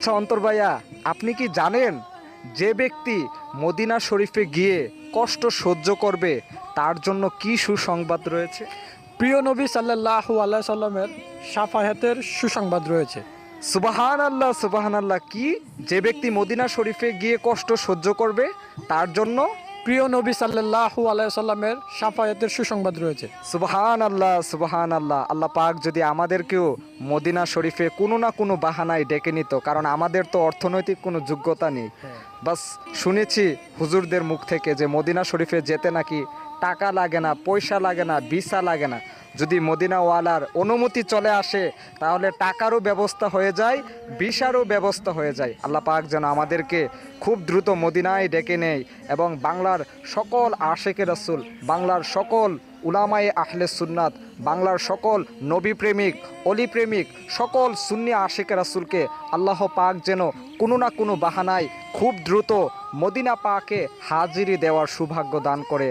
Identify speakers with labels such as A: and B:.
A: আচ্ছা অন্তর ভাইয়া, আপনি কি জানেন যে ব্যক্তি মদিনা শরীফে গিয়ে কষ্ট সহ্য করবে তার জন্য কি সুসংবাদ রয়েছে?
B: প্রিয় নবী সাল্লাল্লাহু আলাইহি সাল্লামের শাফায়াতের সুসংবাদ রয়েছে।
A: সুবাহান আল্লাহ, সুবাহান আল্লাহ। কি? যে ব্যক্তি মদিনা শরীফে গিয়ে কষ্ট সহ্য করবে তার জন্য
B: প্রিয় নবী সাল্লাল্লাহু আলাইহি সাল্লামের শাফায়াতের সুসংবাদ রয়েছে।
A: সুবাহান আল্লাহ, সুবাহান আল্লাহ। আল্লাহ পাক যদি আমাদেরকেও মদিনা শরীফে কোনো না কোনো বাহানায় ডেকে নিত, কারণ আমাদের তো অর্থনৈতিক কোনো যোগ্যতা নেই। বাস শুনেছি হুজুরদের মুখ থেকে যে মদিনা শরীফে যেতে নাকি টাকা লাগে না, পয়সা লাগে না, ভিসা লাগে না। যদি মদিনাওয়ালার অনুমতি চলে আসে তাহলে টাকারও ব্যবস্থা হয়ে যায়, ভিসারও ব্যবস্থা হয়ে যায়। আল্লাহ পাক যেন আমাদেরকে খুব দ্রুত মদিনায় ডেকে নেয় এবং বাংলার সকল আশেকে রাসূল, বাংলার সকল উলামায়ে আহলে সুন্নাত, বাংলার সকল নবী প্রেমিক, অলি প্রেমিক, সকল সুন্নি আশেকে রাসূলকে আল্লাহ পাক যেন কোনো না কোনো বাহানায় খুব দ্রুত মদিনা পাকে হাজিরি দেওয়ার সৌভাগ্য দান করে।